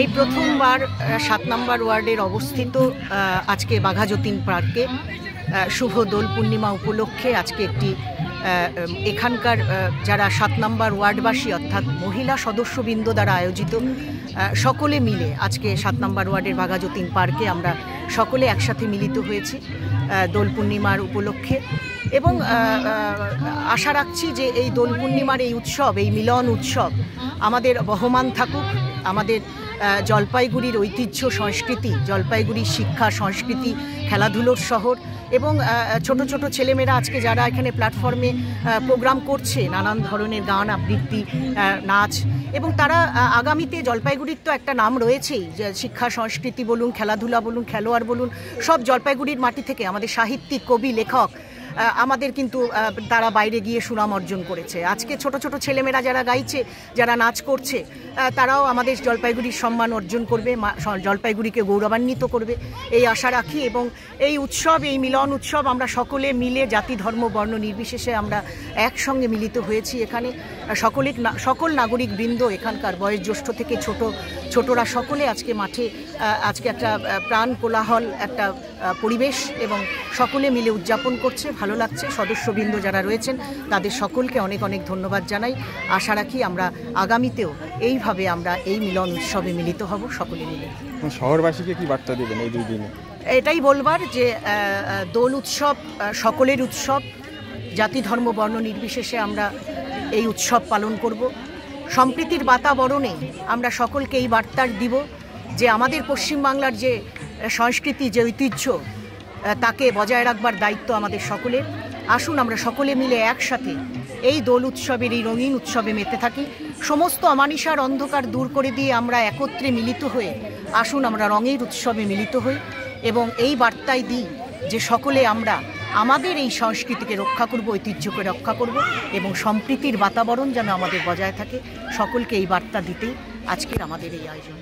এই প্রথমবার ৭ নম্বর ওয়ার্ডের অবস্থিত আজকে বাঘাযতীন পার্কে শুভ দোল পূর্ণিমা উপলক্ষে আজকে একটি এখানকার যারা ৭ নম্বর ওয়ার্ডবাসী অর্থাৎ মহিলা সদস্যবৃন্দ দ্বারা আয়োজিত সকলে মিলে আজকে ৭ নম্বর ওয়ার্ডের বাঘাযতীন পার্কে আমরা সকলে একসাথে মিলিত হয়েছি দোল পূর্ণিমার উপলক্ষে এবং আশা রাখছি যে এই দোল পূর্ণিমার এই উৎসব, এই মিলন উৎসব আমাদের বহমান থাকুক। আমাদের জলপাইগুড়ির ঐতিহ্য সংস্কৃতি, জলপাইগুড়ির শিক্ষা সংস্কৃতি, খেলাধুলোর শহর এবং ছোট ছোট ছেলেমেয়েরা আজকে যারা এখানে প্ল্যাটফর্মে প্রোগ্রাম করছে, নানান ধরনের গান আবৃত্তি, নাচ, এবং তারা আগামীতে জলপাইগুড়ির তো একটা নাম রয়েছেই, যে শিক্ষা সংস্কৃতি বলুন, খেলাধুলা বলুন, খেলোয়াড় বলুন, সব জলপাইগুড়ির মাটি থেকে আমাদের সাহিত্যিক, কবি, লেখক আমাদের কিন্তু তারা বাইরে গিয়ে সুনাম অর্জন করেছে। আজকে ছোট ছোট ছেলেমেয়েরা যারা গাইছে, যারা নাচ করছে, তারাও আমাদের জলপাইগুড়ির সম্মান অর্জন করবে, জলপাইগুড়িকে গৌরবান্বিত করবে এই আশা রাখি। এবং এই উৎসব, এই মিলন উৎসব আমরা সকলে মিলে জাতি ধর্ম বর্ণ নির্বিশেষে আমরা একসঙ্গে মিলিত হয়েছি এখানে। সকল নাগরিক বৃন্দ এখানকার বয়োজ্যেষ্ঠ থেকে ছোটরা সকলে আজকে মাঠে আজকে একটা প্রাণ কোলাহল একটা পরিবেশ এবং সকলে মিলে উদযাপন করছে। ভালো লাগছে। সদস্যবৃন্দ যারা রয়েছেন তাদের সকলকে অনেক অনেক ধন্যবাদ জানাই। আশা রাখি আমরা আগামীতেও এইভাবে আমরা এই মিলন উৎসবে মিলিত হব সকলে মিলে। শহরবাসীকে কি বার্তা দেবেন এই দুই দিনে? এটাই বলবার যে দোল উৎসব সকলের উৎসব, জাতি ধর্ম বর্ণ নির্বিশেষে আমরা এই উৎসব পালন করব। সম্প্রীতির বাতাবরণে আমরা সকলকে এই বার্তা দিব যে আমাদের পশ্চিমবাংলার যে সংস্কৃতি, যে ঐতিহ্য, তাকে বজায় রাখবার দায়িত্ব আমাদের সকলের। আসুন আমরা সকলে মিলে একসাথে এই দোল উৎসবের, এই রঙিন উৎসবে মেতে থাকি। সমস্ত অমানিসার অন্ধকার দূর করে দিয়ে আমরা একত্রে মিলিত হয়ে আসুন আমরা রঙের উৎসবে মিলিত হই এবং এই বার্তাই দিই যে সকলে আমরা আমাদের এই সংস্কৃতিকে রক্ষা করব, ঐতিহ্যকে রক্ষা করব এবং সম্প্রীতির বাতাবরণ যেন আমাদের বজায় থাকে। সকলকে এই বার্তা দিতেই আজকের আমাদের এই আয়োজন।